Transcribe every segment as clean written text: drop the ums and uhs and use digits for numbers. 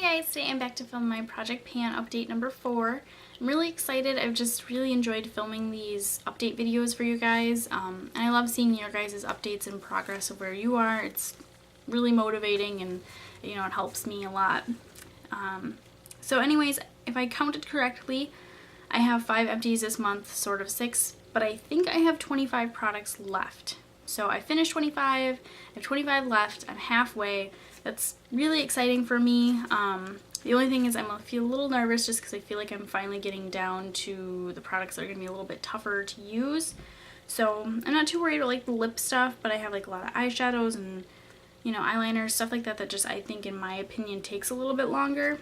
guys, today I'm back to film my Project Pan update number 4. I'm really excited. I've just really enjoyed filming these update videos for you guys. And I love seeing your guys' updates and progress of where you are. It's really motivating and it helps me a lot. So anyways, if I counted correctly, I have 5 empties this month, sort of 6, but I think I have 25 products left. So I finished 25, I have 25 left, I'm halfway. That's really exciting for me. The only thing is I feel a little nervous just because I feel like I'm finally getting down to the products that are going to be a little bit tougher to use. So I'm not too worried about like the lip stuff, but I have like a lot of eyeshadows and eyeliners, stuff like that just I think in my opinion takes a little bit longer.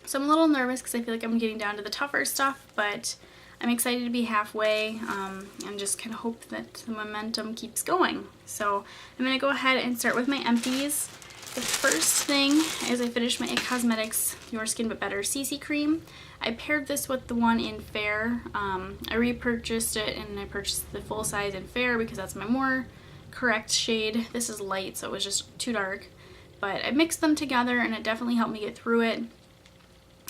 So I'm a little nervous because I feel like I'm getting down to the tougher stuff, but I'm excited to be halfway and just kind of hope that the momentum keeps going. So I'm going to go ahead and start with my empties. The first thing is I finished my IT Cosmetics Your Skin But Better CC Cream. I paired this with the one in Fair. I repurchased it and I purchased the full size in Fair because that's my more correct shade. This is light, so it was just too dark. But I mixed them together and it definitely helped me get through it.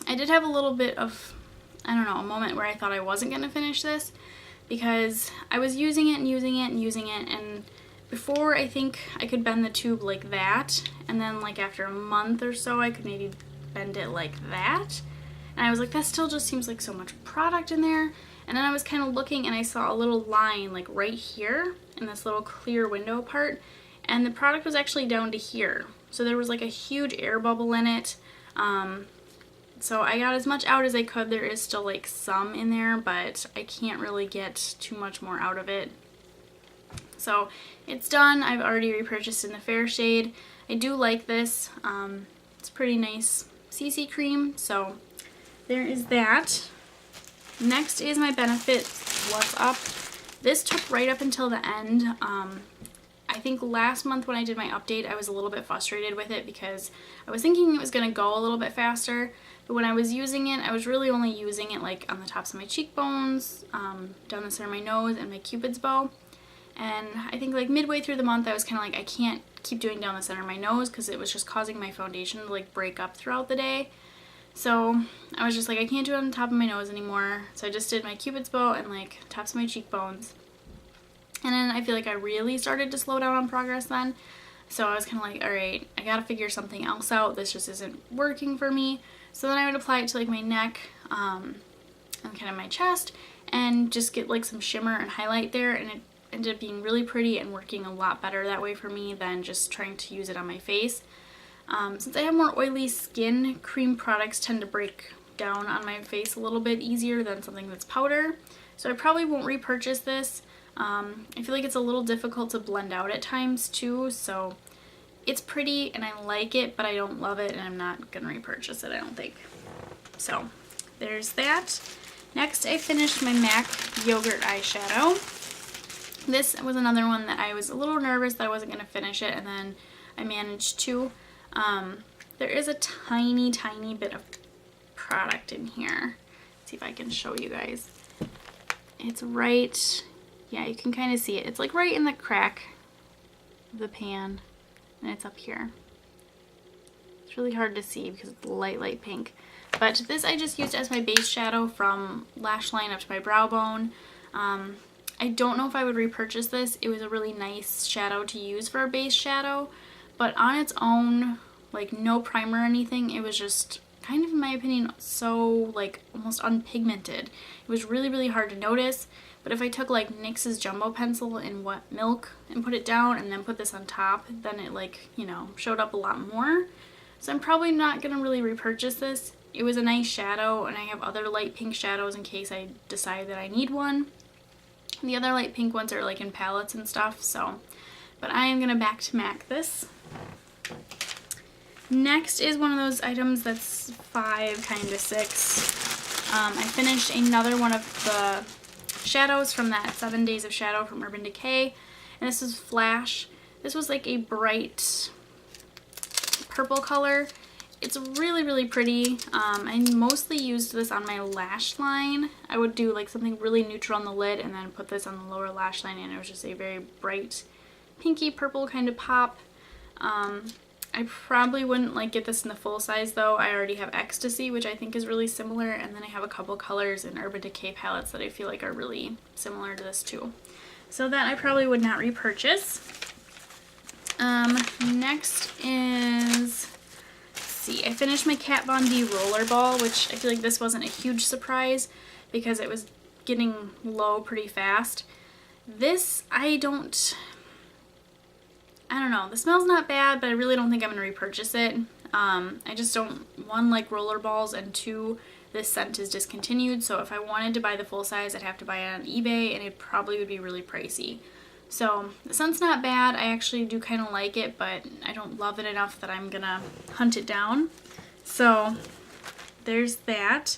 I did have a little bit of, a moment where I thought I wasn't going to finish this because I was using it and using it and using it, and before I think I could bend the tube like that, and then like after a month or so I could maybe bend it like that, and I was like, that still just seems like so much product in there. And then I was kind of looking and I saw a little line like right here in this little clear window part, and the product was actually down to here, so there was like a huge air bubble in it. So I got as much out as I could. There is still like some in there, but I can't really get too much more out of it. So it's done. I've already repurchased in the Fair shade. I do like this. It's pretty nice CC cream, so there is that. Next is my Benefit What's Up. This took right up until the end. I think last month when I did my update I was a little bit frustrated with it because I was thinking it was going to go a little bit faster, but when I was using it I was really only using it like on the tops of my cheekbones, down the center of my nose, and my cupid's bow. And I think like midway through the month I was kind of like, I can't keep doing down the center of my nose because it was just causing my foundation to like break up throughout the day. So I was just like, I can't do it on the top of my nose anymore. So I just did my cupid's bow and like tops of my cheekbones. And then I feel like I really started to slow down on progress then. So I was kind of like, alright, I gotta figure something else out. This just isn't working for me. So then I would apply it to like my neck and kind of my chest and just get like some shimmer and highlight there, and it ended up being really pretty and working a lot better that way for me than just trying to use it on my face. Since I have more oily skin, cream products tend to break down on my face a little bit easier than something that's powder. So I probably won't repurchase this. I feel like it's a little difficult to blend out at times too, so it's pretty and I like it, but I don't love it and I'm not gonna repurchase it, I don't think. So there's that. Next I finished my MAC Yogurt eyeshadow. This was another one that I was a little nervous that I wasn't gonna finish it, and then I managed to. There is a tiny bit of product in here. Let's see if I can show you guys. It's right, yeah, you can kind of see it. It's like right in the crack of the pan, and it's up here. It's really hard to see because it's light pink. But this I just used as my base shadow from lash line up to my brow bone. I don't know if I would repurchase this. It was a really nice shadow to use for a base shadow, but on its own, like no primer or anything, it was just kind of, in my opinion, so like almost unpigmented. It was really hard to notice. But if I took like NYX's Jumbo Pencil in Wet Milk and put it down and then put this on top, then it like, showed up a lot more. So I'm probably not going to really repurchase this. It was a nice shadow, and I have other light pink shadows in case I decide that I need one. The other light pink ones are like in palettes and stuff, so. But I am going to back to MAC this. Next is one of those items that's 5, kind of 6. I finished another one of the shadows from that 7 Days of Shadow from Urban Decay, and this is Flash. This was like a bright purple color. It's really pretty. I mostly used this on my lash line. I would do like something really neutral on the lid and then put this on the lower lash line, and it was just a very bright pinky purple kind of pop. I probably wouldn't like get this in the full size though. I already have Ecstasy, which I think is really similar, and then I have a couple colors in Urban Decay palettes that I feel like are really similar to this too. So that I probably would not repurchase. Next is, let's see, I finished my Kat Von D Rollerball, which I feel like this wasn't a huge surprise because it was getting low pretty fast. This, I don't know, the smell's not bad, but I really don't think I'm going to repurchase it. I just don't, one, like rollerballs, and two, this scent is discontinued, so if I wanted to buy the full size, I'd have to buy it on eBay, and it probably would be really pricey. So the scent's not bad. I actually do kind of like it, but I don't love it enough that I'm going to hunt it down. So there's that.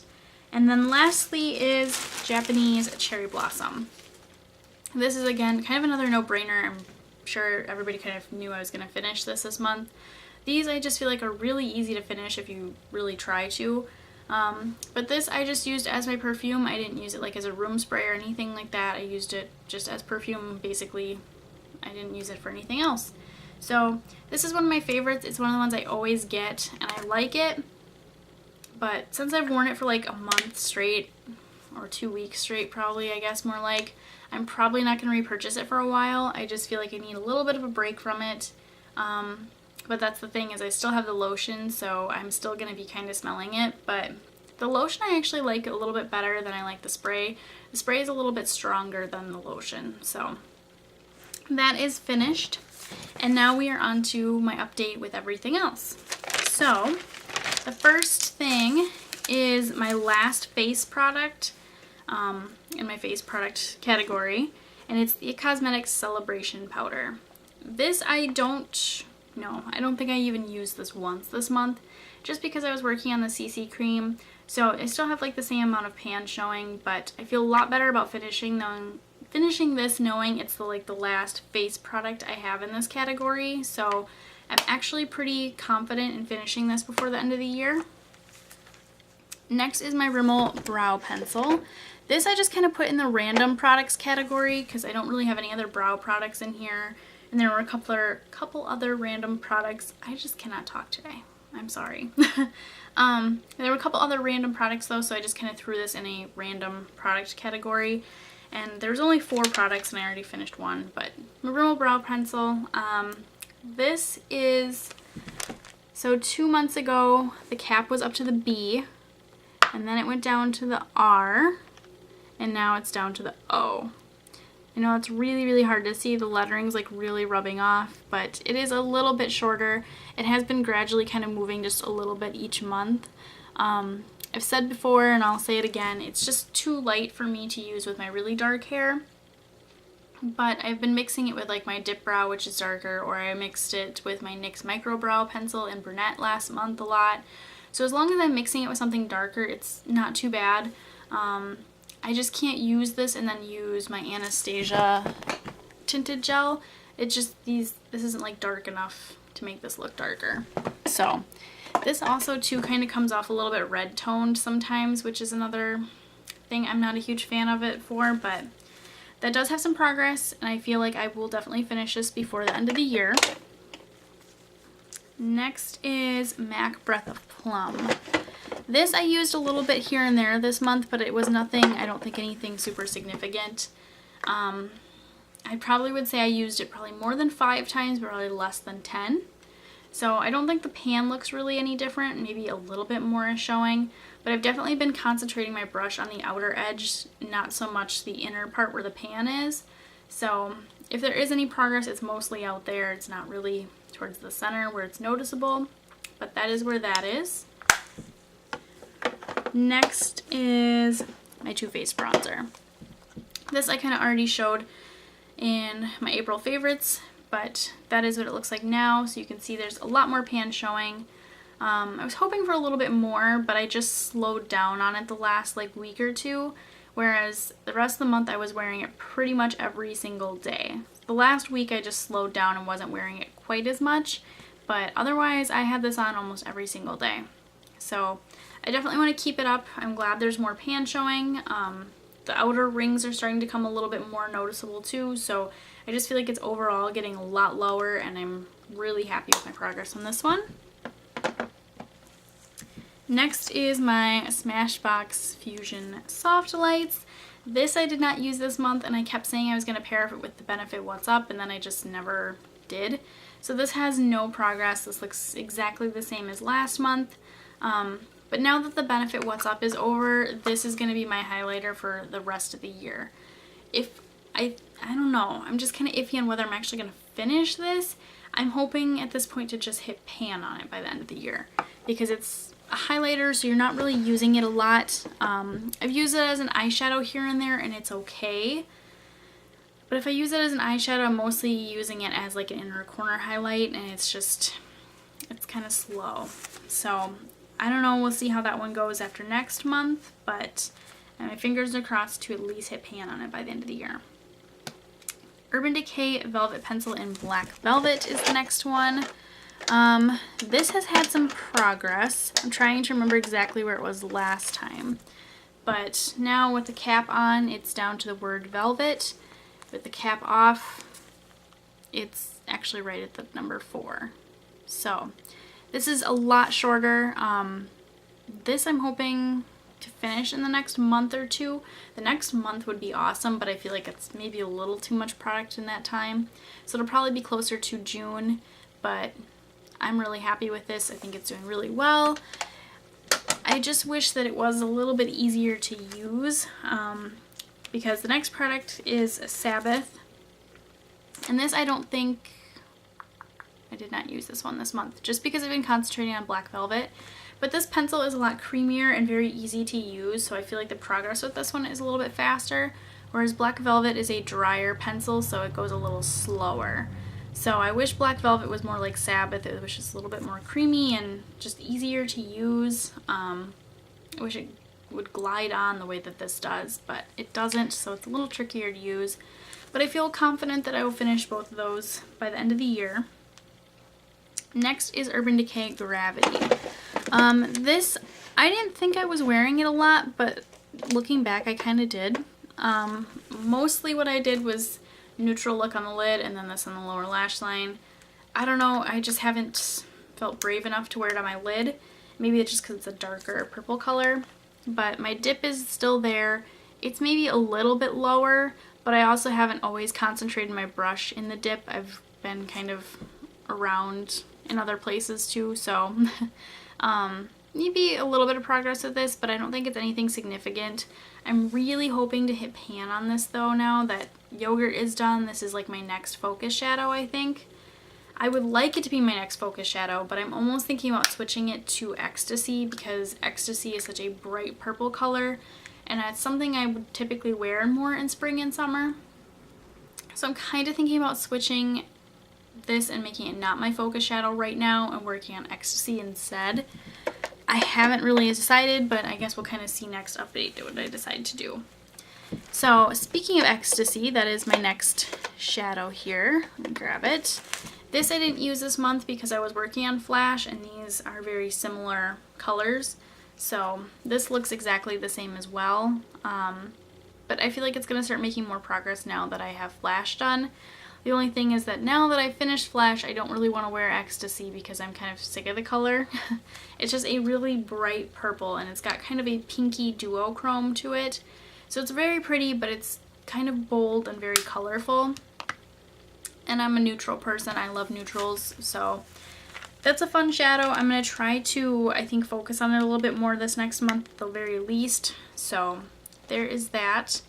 And then lastly is Japanese Cherry Blossom. This is, again, kind of another no-brainer. I'm sure everybody kind of knew I was going to finish this month. These I just feel like are really easy to finish if you really try to. But this I just used as my perfume. I didn't use it like as a room spray or anything like that. I used it just as perfume, basically. I didn't use it for anything else. So this is one of my favorites. It's one of the ones I always get, and I like it. But since I've worn it for like a month straight, or 2 weeks straight probably, I guess more like, I'm probably not going to repurchase it for a while. I just feel like I need a little bit of a break from it. But that's the thing, is I still have the lotion, so I'm still going to be kind of smelling it. But the lotion I actually like a little bit better than I like the spray. The spray is a little bit stronger than the lotion. So that is finished. And now we are on to my update with everything else. So the first thing is my last face product in my face product category, and it's the Cosmetics Celebration Powder. This I don't think I even used this once this month, just because I was working on the CC cream, so I still have like the same amount of pan showing, but I feel a lot better about finishing this knowing it's the last face product I have in this category. So I'm actually pretty confident in finishing this before the end of the year. Next is my Rimmel Brow Pencil. This I just kind of put in the random products category because I don't really have any other brow products in here. And there were a couple other random products. I just cannot talk today. I'm sorry. There were a couple other random products though, so I just kind of threw this in a random product category. And there's only 4 products and I already finished one. But my Rimmel Brow Pencil. This is, so 2 months ago the cap was up to the B, and then it went down to the R, and now it's down to the O. I know it's really, really hard to see. The lettering's like really rubbing off, but it is a little bit shorter. It has been gradually kind of moving just a little bit each month. I've said before, and I'll say it again, it's just too light for me to use with my really dark hair. But I've been mixing it with like my Dip Brow, which is darker, or I mixed it with my NYX Micro Brow Pencil in Brunette last month a lot. So as long as I'm mixing it with something darker, it's not too bad. I just can't use this and then use my Anastasia tinted gel. It's just this isn't like dark enough to make this look darker. So this also too kind of comes off a little bit red toned sometimes, which is another thing I'm not a huge fan of it for, but that does have some progress, and I feel like I will definitely finish this before the end of the year. Next is MAC Breath of Plum. This I used a little bit here and there this month, but it was nothing, I don't think anything super significant. I probably would say I used it probably more than 5 times, but probably less than 10. So I don't think the pan looks really any different, maybe a little bit more is showing, but I've definitely been concentrating my brush on the outer edge, not so much the inner part where the pan is. So if there is any progress, it's mostly out there. It's not really towards the center where it's noticeable, but that is where that is. Next is my Too Faced bronzer. This I kind of already showed in my April favorites, but that is what it looks like now. So you can see there's a lot more pan showing. I was hoping for a little bit more, but I just slowed down on it the last like week or two, whereas the rest of the month I was wearing it pretty much every single day. The last week I just slowed down and wasn't wearing it quite as much, but otherwise I had this on almost every single day. So I definitely want to keep it up. I'm glad there's more pan showing. The outer rings are starting to come a little bit more noticeable too, so I just feel like it's overall getting a lot lower, and I'm really happy with my progress on this one. Next is my Smashbox Fusion Soft Lights. This I did not use this month, and I kept saying I was going to pair it with the Benefit What's Up, and then I just never did. So this has no progress. This looks exactly the same as last month. But now that the Benefit What's Up is over, this is going to be my highlighter for the rest of the year. If I don't know, I'm just kind of iffy on whether I'm actually going to finish this. I'm hoping at this point to just hit pan on it by the end of the year, because it's a highlighter, so you're not really using it a lot. I've used it as an eyeshadow here and there, and it's okay. But if I use it as an eyeshadow, I'm mostly using it as like an inner corner highlight, and it's kind of slow. So I don't know, we'll see how that one goes after next month, but my fingers are crossed to at least hit pan on it by the end of the year. Urban Decay Velvet Pencil in Black Velvet is the next one. This has had some progress. I'm trying to remember exactly where it was last time. But now with the cap on, it's down to the word velvet. With the cap off, it's actually right at the number 4. So this is a lot shorter. This I'm hoping to finish in the next month or two. The next month would be awesome, but I feel like it's maybe a little too much product in that time. So it'll probably be closer to June, but I'm really happy with this. I think it's doing really well. I just wish that it was a little bit easier to use, because the next product is Sabbath. And this I don't think, I did not use this one this month, just because I've been concentrating on Black Velvet. But this pencil is a lot creamier and very easy to use, so I feel like the progress with this one is a little bit faster, whereas Black Velvet is a drier pencil, so it goes a little slower. So I wish Black Velvet was more like Sabbath. It was just a little bit more creamy and just easier to use. I wish it would glide on the way that this does, but it doesn't, so it's a little trickier to use. But I feel confident that I will finish both of those by the end of the year. Next is Urban Decay Gravity. This, I didn't think I was wearing it a lot, but looking back I kind of did. Mostly what I did was neutral look on the lid and then this on the lower lash line. I don't know, I just haven't felt brave enough to wear it on my lid. Maybe it's just because it's a darker purple color. But my dip is still there. It's maybe a little bit lower, but I also haven't always concentrated my brush in the dip. I've been kind of around in other places too, so maybe a little bit of progress with this, but I don't think it's anything significant. I'm really hoping to hit pan on this though now that Yogurt is done. This is like my next focus shadow, I think. I would like it to be my next focus shadow, but I'm almost thinking about switching it to Ecstasy because Ecstasy is such a bright purple color, and it's something I would typically wear more in spring and summer. So I'm kind of thinking about switching this and making it not my focus shadow right now and working on Ecstasy instead. I haven't really decided, but I guess we'll kind of see next update what I decide to do. So speaking of Ecstasy, that is my next shadow here. Let me grab it. This I didn't use this month because I was working on Flash, and these are very similar colors. So this looks exactly the same as well. But I feel like it's going to start making more progress now that I have Flash done. The only thing is that now that I've finished Flash, I don't really want to wear Ecstasy because I'm kind of sick of the color. It's just a really bright purple, and it's got kind of a pinky duochrome to it. So it's very pretty, but it's kind of bold and very colorful. And I'm a neutral person. I love neutrals, so that's a fun shadow. I'm going to try to, I think, focus on it a little bit more this next month at the very least. So there is that.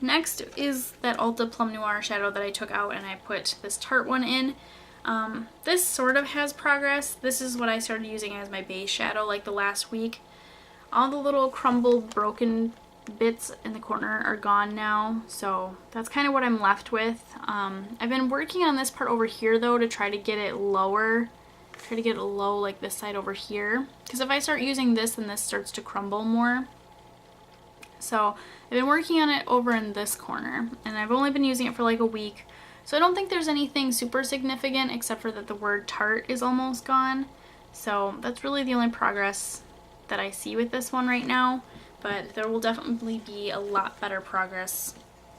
Next is that Ulta Plum Noir shadow that I took out and I put this Tarte one in. This sort of has progress. This is what I started using as my base shadow like the last week. All the little crumbled, broken bits in the corner are gone now, so that's kind of what I'm left with. I've been working on this part over here though to try to get it lower, try to get it low like this side over here, because if I start using this then this starts to crumble more. So I've been working on it over in this corner, and I've only been using it for like a week, so I don't think there's anything super significant except for that the word Tarte is almost gone. So that's really the only progress that I see with this one right now. But there will definitely be a lot better progress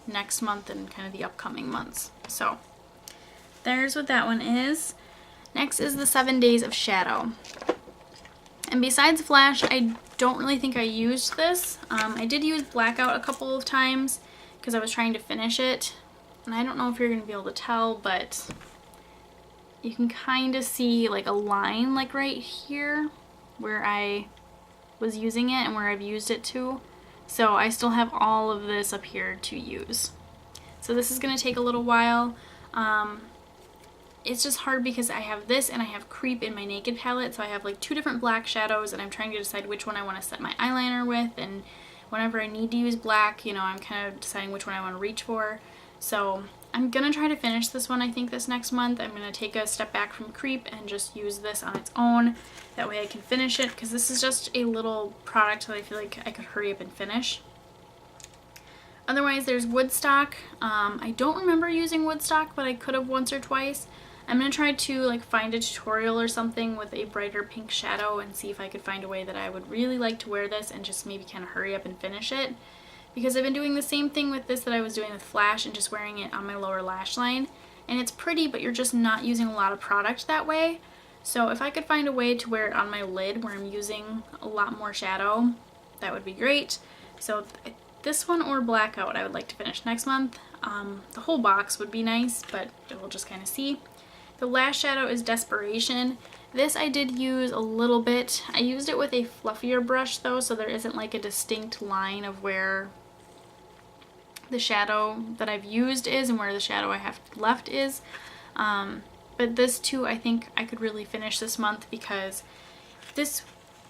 next month and kind of the upcoming months. So there's what that one is. Next is the 7 Days of Shadow. And besides Flash, I don't really think I used this. I did use Blackout a couple of times because I was trying to finish it. And I don't know if you're going to be able to tell, but you can kind of see like a line like right here where I was using it and where I've used it to. So I still have all of this up here to use. So this is going to take a little while. It's just hard because I have this and I have Creep in my Naked palette, so I have like 2 different black shadows and I'm trying to decide which one I want to set my eyeliner with, and whenever I need to use black, you know, I'm kind of deciding which one I want to reach for. So I'm going to try to finish this one, I think, this next month. I'm going to take a step back from Creep and just use this on its own. That way I can finish it, because this is just a little product that I feel like I could hurry up and finish. Otherwise, there's Woodstock. I don't remember using Woodstock, but I could have once or twice. I'm going to try to like find a tutorial or something with a brighter pink shadow and see if I could find a way that I would really like to wear this and just maybe kind of hurry up and finish it. Because I've been doing the same thing with this that I was doing with Flash and just wearing it on my lower lash line. And it's pretty, but you're just not using a lot of product that way. So if I could find a way to wear it on my lid where I'm using a lot more shadow, that would be great. So this one or Blackout I would like to finish next month. The whole box would be nice, but we'll just kind of see. The last shadow is Desperation. This I did use a little bit. I used it with a fluffier brush though, so there isn't like a distinct line of where the shadow that I've used is and where the shadow I have left is. But this too, I think I could really finish this month, because this,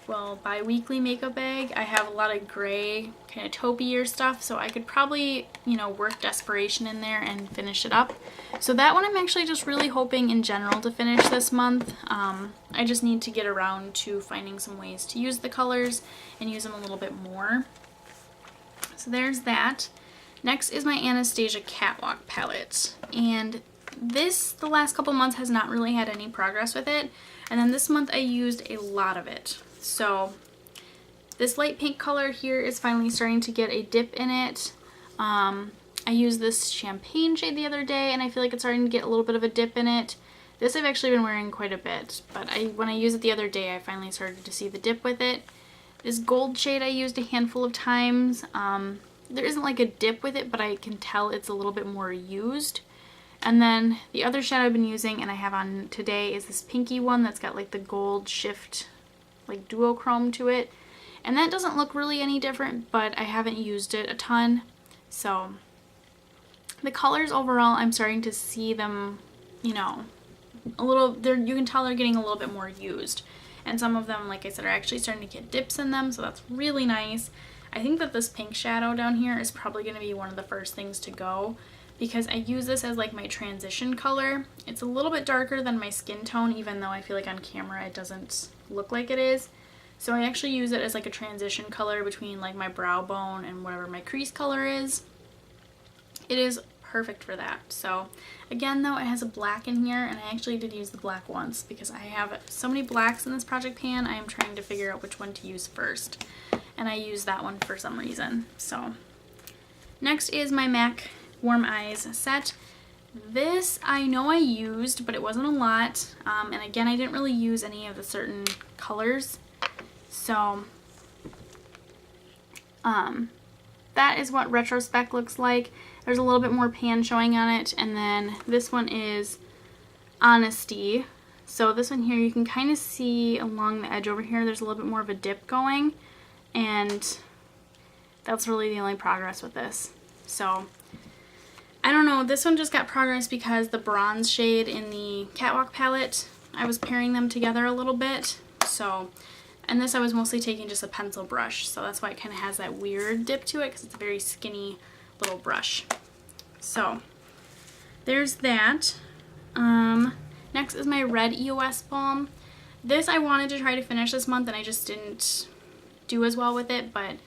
well, bi-weekly makeup bag, I have a lot of gray kind of taupier stuff, so I could probably, you know, work Desperation in there and finish it up. So that one I'm actually just really hoping in general to finish this month. I just need to get around to finding some ways to use the colors and use them a little bit more. So there's that. Next is my Anastasia Catwalk palette, and this, the last couple months, has not really had any progress with it, and then this month I used a lot of it. So this light pink color here is finally starting to get a dip in it. I used this champagne shade the other day and I feel like it's starting to get a little bit of a dip in it. This I've actually been wearing quite a bit, but when I used it the other day I finally started to see the dip with it. This gold shade I used a handful of times. There isn't like a dip with it, but I can tell it's a little bit more used. And then the other shadow I've been using and I have on today is this pinky one that's got like the gold shift like duochrome to it, and that doesn't look really any different, but I haven't used it a ton. So the colors overall, I'm starting to see them, you know, a little, you can tell they're getting a little bit more used, and some of them, like I said, are actually starting to get dips in them, so that's really nice. I think that this pink shadow down here is probably going to be one of the first things to go, because I use this as like my transition color. It's a little bit darker than my skin tone, even though I feel like on camera it doesn't look like it is. So I actually use it as like a transition color between like my brow bone and whatever my crease color is. It is perfect for that. So again though, it has a black in here, and I actually did use the black once because I have so many blacks in this project pan. I am trying to figure out which one to use first, and I used that one for some reason. So next is my MAC Warm Eyes set. This I know I used, but it wasn't a lot, and again I didn't really use any of the certain colors, so that is what Retrospect looks like. There's a little bit more pan showing on it, and then this one is Honesty. So this one here, you can kind of see along the edge over here there's a little bit more of a dip going, and that's really the only progress with this. So I don't know, this one just got progress because the bronze shade in the Catwalk palette, I was pairing them together a little bit. So, and this I was mostly taking just a pencil brush, so that's why it kind of has that weird dip to it, because it's a very skinny little brush. So there's that. Next is my red EOS balm. This I wanted to try to finish this month and I just didn't do as well with it, but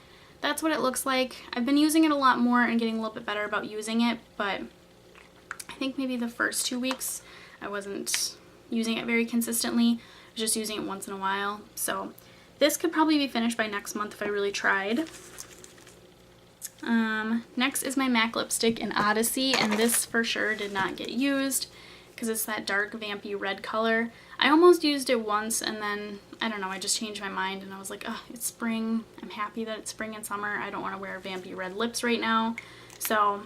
that's what it looks like. I've been using it a lot more and getting a little bit better about using it, but I think maybe the first 2 weeks I wasn't using it very consistently. I was just using it once in a while. So this could probably be finished by next month if I really tried. Next is my MAC lipstick in Odyssey, and this for sure did not get used. because it's that dark vampy red color. I almost used it once and then, I don't know, I just changed my mind and I was like, oh, it's spring. I'm happy that it's spring and summer. I don't want to wear vampy red lips right now. So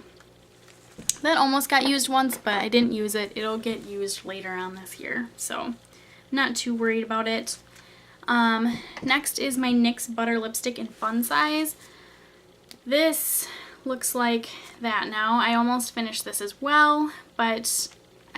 that almost got used once, but I didn't use it. It'll get used later on this year, so not too worried about it. Next is my NYX Butter Lipstick in Fun Size. This looks like that now. I almost finished this as well, but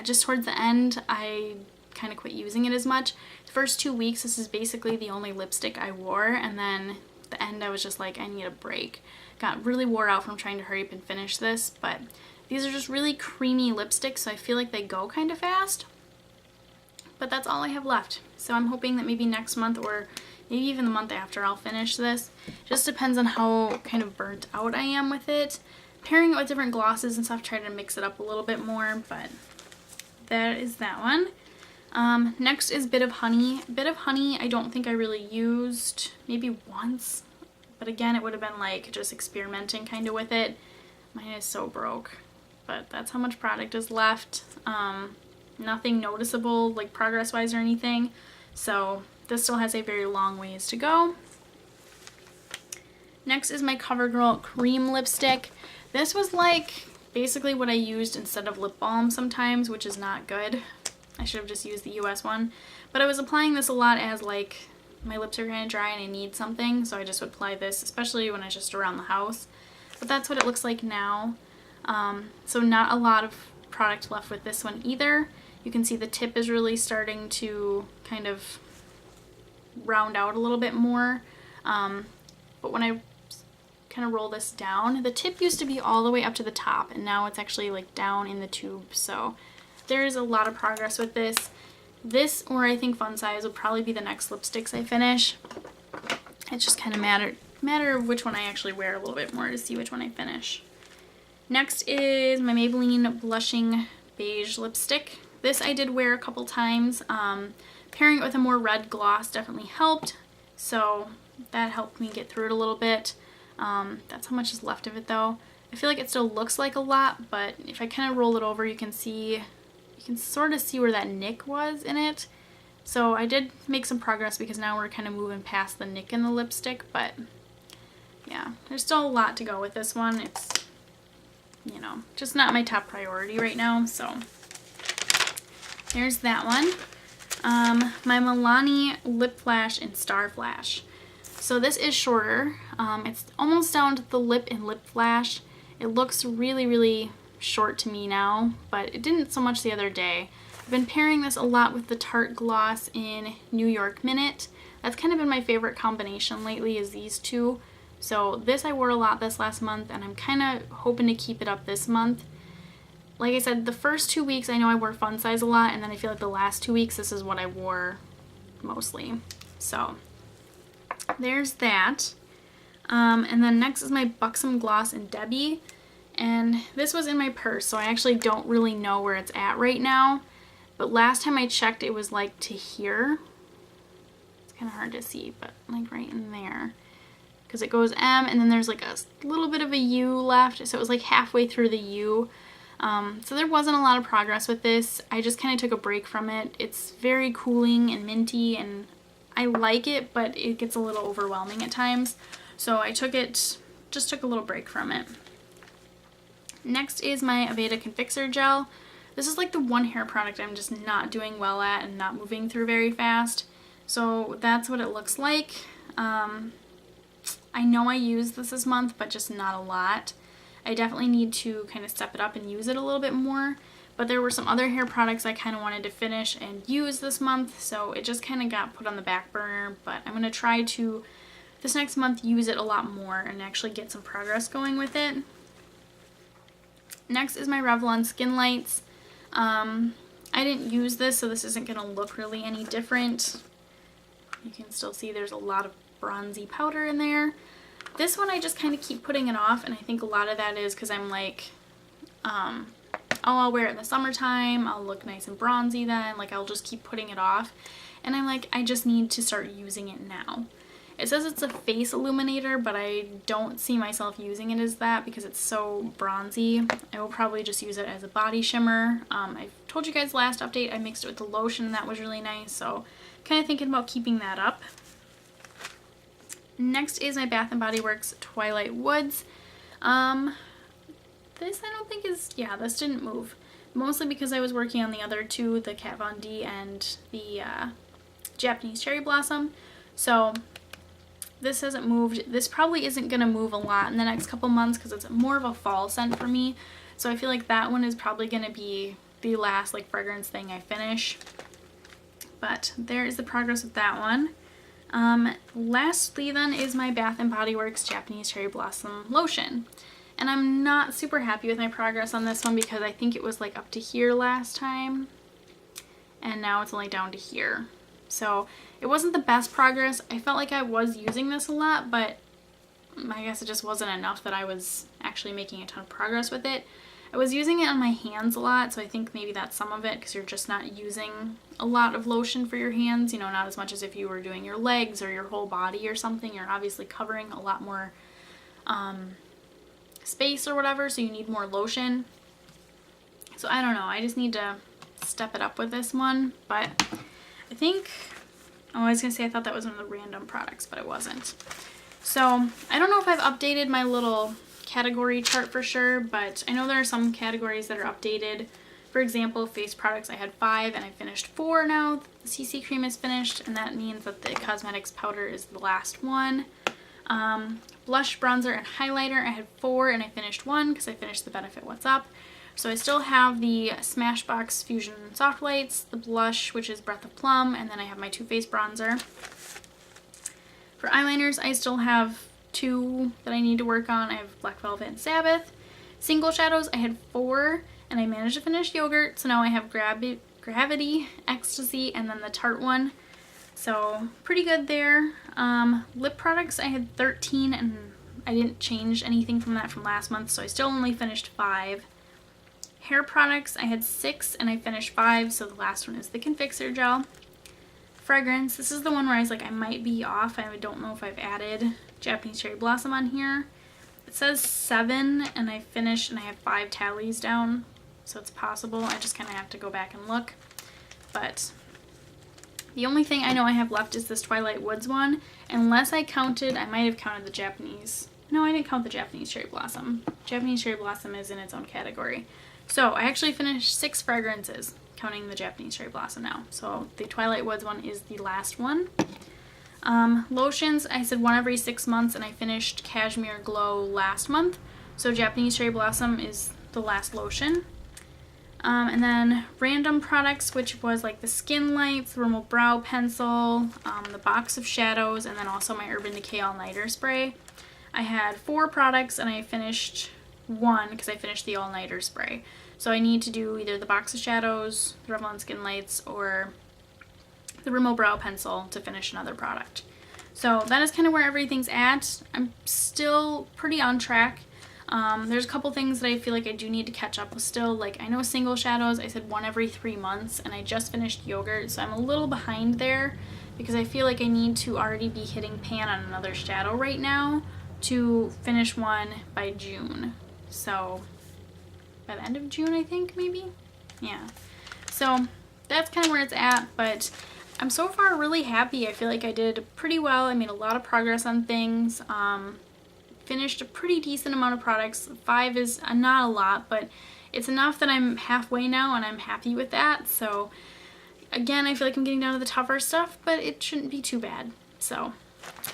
just towards the end, I kind of quit using it as much. The first 2 weeks, this is basically the only lipstick I wore, and then the end I was just like, I need a break. Got really wore out from trying to hurry up and finish this, but these are just really creamy lipsticks, so I feel like they go kind of fast. But that's all I have left. So I'm hoping that maybe next month or maybe even the month after I'll finish this. Just depends on how kind of burnt out I am with it. Pairing it with different glosses and stuff, trying to mix it up a little bit more, but that is that one. Next is Bit of Honey. Bit of Honey I don't think I really used, maybe once. But again, it would have been like just experimenting kind of with it. Mine is so broke. But that's how much product is left. Nothing noticeable like progress wise or anything, so this still has a very long ways to go. Next is my CoverGirl cream lipstick. This was like basically what I used instead of lip balm sometimes, which is not good. I should have just used the US one, but I was applying this a lot as like my lips are kind of dry and I need something, so I just would apply this, especially when I was just around the house. But that's what it looks like now. So not a lot of product left with this one either. You can see the tip is really starting to kind of round out a little bit more. But when I kind of roll this down, the tip used to be all the way up to the top and now it's actually like down in the tube. So there's a lot of progress with this. This, or I think Fun Size, will probably be the next lipsticks I finish. It's just kind of matter of which one I actually wear a little bit more to see which one I finish. Next is my Maybelline Blushing Beige lipstick. This I did wear a couple times. Pairing it with a more red gloss definitely helped, so that helped me get through it a little bit. That's how much is left of it though. I feel like it still looks like a lot, but if I kind of roll it over, you can sort of see where that nick was in it. So I did make some progress because now we're kind of moving past the nick in the lipstick, but yeah, there's still a lot to go with this one. It's, you know, just not my top priority right now, so there's that one. My Milani Lip Flash in Star Flash. So this is shorter. It's almost down to the lip and lip flash. It looks really, really short to me now, but it didn't so much the other day. I've been pairing this a lot with the Tarte Gloss in New York Minute. That's kind of been my favorite combination lately, is these two. So this I wore a lot this last month, and I'm kind of hoping to keep it up this month. Like I said, the first 2 weeks I know I wore Fun Size a lot, and then I feel like the last 2 weeks this is what I wore mostly. So there's that. And then next is my Buxom Gloss in Debbie. And this was in my purse, so I actually don't really know where it's at right now. But last time I checked, it was like to here. It's kind of hard to see, but like right in there. Because it goes M, and then there's like a little bit of a U left. So it was like halfway through the U. So there wasn't a lot of progress with this. I just kind of took a break from it. It's very cooling and minty, and I like it, but it gets a little overwhelming at times. So I took a little break from it. Next is my Aveda Confixor Gel. This is like the one hair product I'm just not doing well at and not moving through very fast. So that's what it looks like. I know I used this month, but just not a lot. I definitely need to kind of step it up and use it a little bit more. But there were some other hair products I kind of wanted to finish and use this month, so it just kind of got put on the back burner. But I'm going to try to, this next month, use it a lot more and actually get some progress going with it. Next is my Revlon Skin Lights. I didn't use this, so this isn't going to look really any different. You can still see there's a lot of bronzy powder in there. This one I just kind of keep putting it off, and I think a lot of that is because I'm like, oh, I'll wear it in the summertime, I'll look nice and bronzy then, like I'll just keep putting it off. And I'm like, I just need to start using it now. It says it's a face illuminator, but I don't see myself using it as that because it's so bronzy. I will probably just use it as a body shimmer. I told you guys last update I mixed it with the lotion and that was really nice, so kind of thinking about keeping that up. Next is my Bath & Body Works Twilight Woods. This I don't think is, yeah, this didn't move. Mostly because I was working on the other two, the Kat Von D and the Japanese Cherry Blossom. So this hasn't moved. This probably isn't going to move a lot in the next couple months because it's more of a fall scent for me. So I feel like that one is probably going to be the last like fragrance thing I finish. But there is the progress with that one. Lastly then is my Bath & Body Works Japanese Cherry Blossom Lotion. And I'm not super happy with my progress on this one because I think it was like up to here last time. And now it's only down to here. So it wasn't the best progress. I felt like I was using this a lot, but I guess it just wasn't enough that I was actually making a ton of progress with it. I was using it on my hands a lot, so I think maybe that's some of it because you're just not using a lot of lotion for your hands, you know, not as much as if you were doing your legs or your whole body or something. You're obviously covering a lot more space or whatever, so you need more lotion. So I don't know, I just need to step it up with this one, but I think, oh, I was gonna say I thought that was one of the random products, but it wasn't. So I don't know if I've updated my little category chart for sure, but I know there are some categories that are updated. For example, face products, I had 5 and I finished 4 now. The CC cream is finished, and that means that the cosmetics powder is the last one. Blush, bronzer, and highlighter, I had 4 and I finished 1 because I finished the Benefit What's Up. So I still have the Smashbox Fusion Soft Lights, the blush, which is Breath of Plum, and then I have my Too Faced bronzer. For eyeliners, I still have 2 that I need to work on. I have Black Velvet and Sabbath. Single shadows, I had 4 and I managed to finish Yogurt, so now I have Gravity, Ecstasy, and then the Tarte one. So pretty good there. Lip products, I had 13 and I didn't change anything from that from last month, so I still only finished 5. Hair products, I had 6 and I finished 5, so the last one is the Confixer Gel. Fragrance, this is the one where I was like, I might be off. I don't know if I've added Japanese Cherry Blossom on here. It says 7 and I finished and I have 5 tallies down, so it's possible. I just kind of have to go back and look. But the only thing I know I have left is this Twilight Woods one. Unless I counted, I might have counted the Japanese. No, I didn't count the Japanese Cherry Blossom. Japanese Cherry Blossom is in its own category. So I actually finished 6 fragrances, counting the Japanese Cherry Blossom now. So the Twilight Woods one is the last one. Lotions, I said 1 every 6 months and I finished Cashmere Glow last month. So Japanese Cherry Blossom is the last lotion. And then random products, which was like the Skin Lights, the Rimmel Brow Pencil, the Box of Shadows, and then also my Urban Decay All Nighter Spray. I had 4 products and I finished 1 because I finished the All Nighter Spray. So I need to do either the Box of Shadows, the Revlon Skin Lights, or the Rimmel Brow Pencil to finish another product. So that is kind of where everything's at. I'm still pretty on track. There's a couple things that I feel like I do need to catch up with still. Like, I know single shadows, I said 1 every 3 months, and I just finished Yogurt, so I'm a little behind there because I feel like I need to already be hitting pan on another shadow right now to finish one by June. So by the end of June, I think, maybe? Yeah. So that's kind of where it's at, but I'm so far really happy. I feel like I did pretty well. I made a lot of progress on things. Finished a pretty decent amount of products. 5 is not a lot, but it's enough that I'm halfway now and I'm happy with that. So again, I feel like I'm getting down to the tougher stuff, but it shouldn't be too bad. So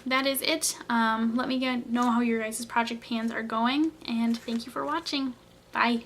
that is it. Let me know how your guys' project pans are going, and thank you for watching. Bye.